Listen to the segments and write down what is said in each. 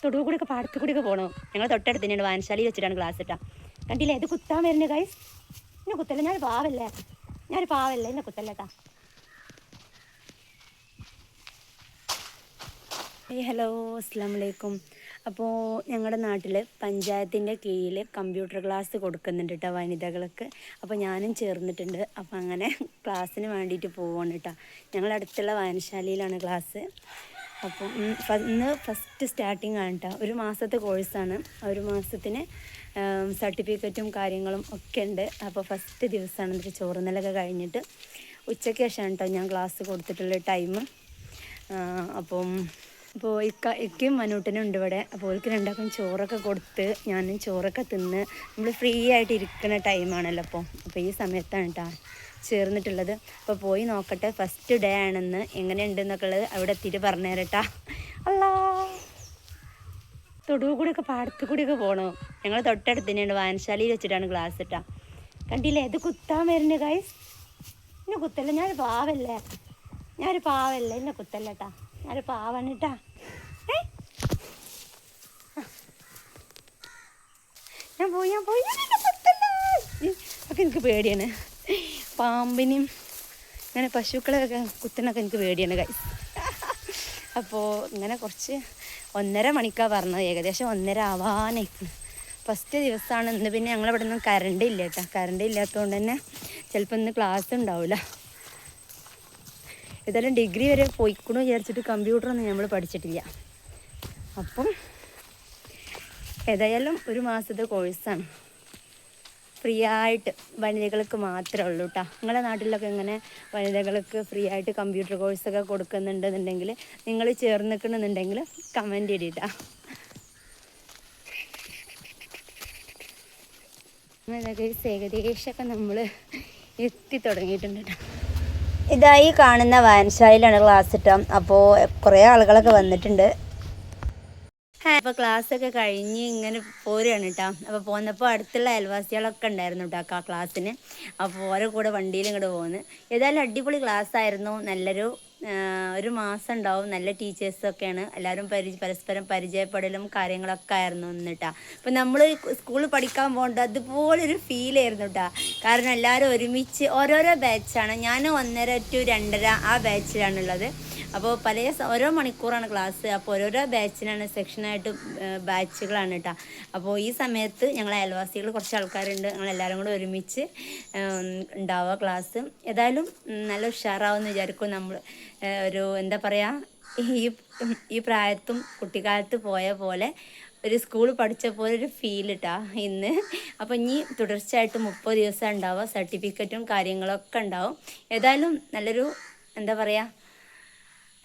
തൊടുവ് കൂടിയൊക്കെ പാടത്ത് കൂടിയൊക്കെ പോകണം. ഞങ്ങൾ തൊട്ടടുത്ത് തന്നെയാണ്, വായനശാലയിൽ വെച്ചിട്ടാണ് ക്ലാസ് ഇട്ടാ. കണ്ടില്ലേ, ഇത് കുത്താൻ വരുന്നത് ഗൈസ്. എന്നെ കുത്തല്ല, ഞാനൊരു പാവല്ലേ, എന്നെ കുത്തല്ലേട്ടാ. ഹലോ, അസ്സാം വലൈക്കും. അപ്പോൾ ഞങ്ങളുടെ നാട്ടിൽ പഞ്ചായത്തിൻ്റെ കീഴിൽ കമ്പ്യൂട്ടർ ക്ലാസ് കൊടുക്കുന്നുണ്ട് കേട്ടോ വനിതകൾക്ക്. അപ്പോൾ ഞാനും ചേർന്നിട്ടുണ്ട്. അപ്പോൾ അങ്ങനെ ക്ലാസ്സിന് വേണ്ടിയിട്ട് പോവുകയാണ് കേട്ടോ. ഞങ്ങളടുത്തുള്ള വായനശാലയിലാണ് ക്ലാസ്. അപ്പം ഇന്ന് ഫസ്റ്റ് സ്റ്റാർട്ടിങ് ആണ് കേട്ടോ. ഒരു മാസത്തെ കോഴ്സാണ്. ഒരു മാസത്തിന് സർട്ടിഫിക്കറ്റും കാര്യങ്ങളും ഒക്കെ ഉണ്ട്. അപ്പോൾ ഫസ്റ്റ് ദിവസമാണ്. എന്നിട്ട് ചോറുന്നലൊക്കെ കഴിഞ്ഞിട്ട് ഉച്ചയ്ക്ക് ശേഷമാണ് കേട്ടോ ഞാൻ ക്ലാസ് കൊടുത്തിട്ടുള്ള ടൈം. അപ്പോൾ ഇക്കയും മനൂട്ടനും ഉണ്ട് ഇവിടെ. അപ്പോൾ അവർക്ക് രണ്ടാക്കും ചോറൊക്കെ കൊടുത്ത് ഞാനും ചോറൊക്കെ തിന്ന് നമ്മൾ ഫ്രീ ആയിട്ട് ഇരിക്കുന്ന ടൈമാണല്ലോ അപ്പോൾ ഈ സമയത്താണ് കേട്ടോ ചേർന്നിട്ടുള്ളത്. അപ്പോൾ പോയി നോക്കട്ടെ, ഫസ്റ്റ് ഡേ ആണെന്ന്. എങ്ങനെയുണ്ടെന്നൊക്കെ ഉള്ളത് അവിടെ എത്തിയിട്ട് പറഞ്ഞു തരട്ടാ. അല്ലാ, തൊടുവ് കൂടിയൊക്കെ പാടത്ത് കൂടിയൊക്കെ പോകണം. ഞങ്ങൾ തൊട്ടടുത്ത് തന്നെയാണ്, വായനശാലയിൽ വെച്ചിട്ടാണ് ക്ലാസ് ഇട്ടാ. കണ്ടില്ലേ, ഇത് കുത്താൻ വരുന്നത് ഗൈസ്. എന്നെ കുത്തല്ല, ഞാനൊരു പാവല്ലേ, എന്നെ കുത്തല്ലേട്ടാ, ഞാനൊരു പാവാണ് കേട്ടാ. ഞാൻ പോയി ഒക്കെ എനിക്ക് പേടിയാണ്. പാമ്പിനെയും ഇങ്ങനെ പശുക്കളെയൊക്കെ കുത്തണൊക്കെ എനിക്ക് പേടിയാണ് ഗൈസ്. അപ്പോൾ ഇങ്ങനെ കുറച്ച് 1.5 മണിക്കാണ് പറഞ്ഞത്. ഏകദേശം 1.5 ആവാനായിരിക്കും. ഫസ്റ്റ് ദിവസമാണ് ഇന്ന്. പിന്നെ ഞങ്ങളിവിടെ നിന്ന് കറണ്ട് ഇല്ല കേട്ടോ. കറണ്ട് ഇല്ലാത്തതുകൊണ്ട് തന്നെ ചിലപ്പോൾ ഇന്ന് ക്ലാസ് ഉണ്ടാവില്ല. ഏതായാലും ഡിഗ്രി വരെ പോയിക്കണു വിചാരിച്ചിട്ട് കമ്പ്യൂട്ടറൊന്നും നമ്മൾ പഠിച്ചിട്ടില്ല. അപ്പം ഏതായാലും ഒരു മാസത്തെ കോഴ്സാണ്. ഫ്രീ ആയിട്ട് വനിതകൾക്ക് മാത്രമേ ഉള്ളൂ കേട്ടോ. നിങ്ങളുടെ നാട്ടിലൊക്കെ ഇങ്ങനെ വനിതകൾക്ക് ഫ്രീ ആയിട്ട് കമ്പ്യൂട്ടർ കോഴ്സൊക്കെ കൊടുക്കുന്നുണ്ടെന്നുണ്ടെങ്കിൽ നിങ്ങൾ ചേർന്നിക്കണമെന്നുണ്ടെങ്കിൽ കമൻറ്റ് ഇടിട്ടാ. ഏകദേശമൊക്കെ നമ്മൾ എത്തി തുടങ്ങിയിട്ടുണ്ട് കേട്ടോ. ഇതായി കാണുന്ന വായനശാലയിലാണ് ക്ലാസ് ഇട്ടാം. അപ്പോൾ കുറേ ആളുകളൊക്കെ വന്നിട്ടുണ്ട്. അപ്പോൾ ക്ലാസ്സൊക്കെ കഴിഞ്ഞ് ഇങ്ങനെ പോരുകയാണ് കേട്ടോ. അപ്പോൾ പോന്നപ്പോൾ അടുത്തുള്ള അയൽവാസികളൊക്കെ ഉണ്ടായിരുന്നു കേട്ടോ ആ ക്ലാസ്സിന്. അപ്പോൾ ഓരോ കൂടെ വണ്ടിയിലും ഇങ്ങോട്ട് പോകുന്നത്. ഏതായാലും അടിപൊളി ക്ലാസ് ആയിരുന്നു. നല്ലൊരു ഒരു മാസം ഉണ്ടാവും. നല്ല ടീച്ചേഴ്സൊക്കെയാണ്. എല്ലാവരും പരസ്പരം പരിചയപ്പെടലും കാര്യങ്ങളൊക്കെ ആയിരുന്നു എന്നിട്ടാ. അപ്പോൾ നമ്മൾ സ്കൂളിൽ പഠിക്കാൻ പോകേണ്ട അതുപോലൊരു ഫീലായിരുന്നു കേട്ടോ. കാരണം എല്ലാവരും ഒരുമിച്ച് ഓരോരോ ബാച്ചാണ്. ഞാൻ 1.5 to 2.5 ആ ബാച്ചിലാണുള്ളത്. അപ്പോൾ ഓരോ മണിക്കൂറാണ് ക്ലാസ്. അപ്പോൾ ഓരോരോ ബാച്ചിനാണ്, സെക്ഷനായിട്ട് ബാച്ചുകളാണ് കേട്ടോ. അപ്പോൾ ഈ സമയത്ത് ഞങ്ങൾ അയൽവാസികൾ കുറച്ച് ആൾക്കാരുണ്ട്. ഞങ്ങളെല്ലാവരും കൂടെ ഒരുമിച്ച് ഉണ്ടാവുക ക്ലാസ്. ഏതായാലും നല്ല ഉഷാറാവുമെന്ന് വിചാരിക്കും. നമ്മൾ ഒരു എന്താ പറയുക, ഈ പ്രായത്തും കുട്ടിക്കാലത്ത് പോയ പോലെ ഒരു സ്കൂൾ പഠിച്ച പോലെ ഒരു ഫീൽ ഇട്ടാ ഇന്ന്. അപ്പോൾ ഇനി തുടർച്ചയായിട്ട് 30 ദിവസം ഉണ്ടാവുക. സർട്ടിഫിക്കറ്റും കാര്യങ്ങളൊക്കെ ഉണ്ടാവും. ഏതായാലും നല്ലൊരു എന്താ പറയുക,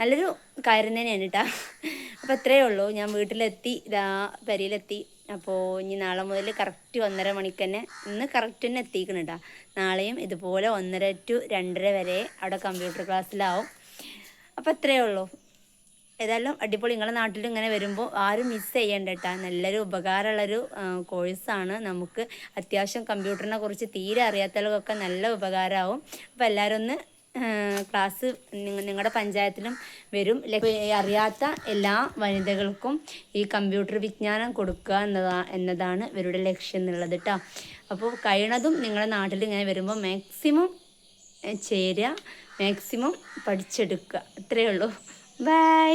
നല്ലൊരു കാര്യം തന്നെയാണ് കേട്ടോ. അപ്പോൾ അത്രയേ ഉള്ളൂ. ഞാൻ വീട്ടിലെത്തി, പെരയിലെത്തി. അപ്പോൾ ഇനി നാളെ മുതൽ കറക്റ്റ് 1.5 മണിക്ക് തന്നെ, ഇന്ന് കറക്റ്റ് തന്നെ എത്തിക്കണം കേട്ടോ. നാളെയും ഇതുപോലെ 1.5 to 2.5 വരെ അവിടെ കമ്പ്യൂട്ടർ ക്ലാസ്സിലാവും. അപ്പോൾ അത്രയേ ഉള്ളൂ. ഏതായാലും അടിപൊളി. നിങ്ങളുടെ നാട്ടിൽ ഇങ്ങനെ വരുമ്പോൾ ആരും മിസ് ചെയ്യേണ്ട കേട്ടോ. നല്ലൊരു ഉപകാരമുള്ളൊരു കോഴ്സാണ്. നമുക്ക് അത്യാവശ്യം കമ്പ്യൂട്ടറിനെ കുറിച്ച് തീരെ അറിയാത്തവർക്കൊക്കെ നല്ല ഉപകാരമാവും. അപ്പോൾ എല്ലാവരും ഒന്ന് ക്ലാസ് നിങ്ങളുടെ പഞ്ചായത്തിലും വരും. അറിയാത്ത എല്ലാ വനിതകൾക്കും ഈ കമ്പ്യൂട്ടർ വിജ്ഞാനം കൊടുക്കുക എന്നതാണ് ഇവരുടെ ലക്ഷ്യം എന്നുള്ളത് കേട്ടോ. അപ്പോൾ കഴിയണതും നിങ്ങളുടെ നാട്ടിൽ ഇങ്ങനെ വരുമ്പോൾ മാക്സിമം ചേരുക, മാക്സിമം പഠിച്ചെടുക്കുക. അത്രയേ ഉള്ളൂ. ബൈ.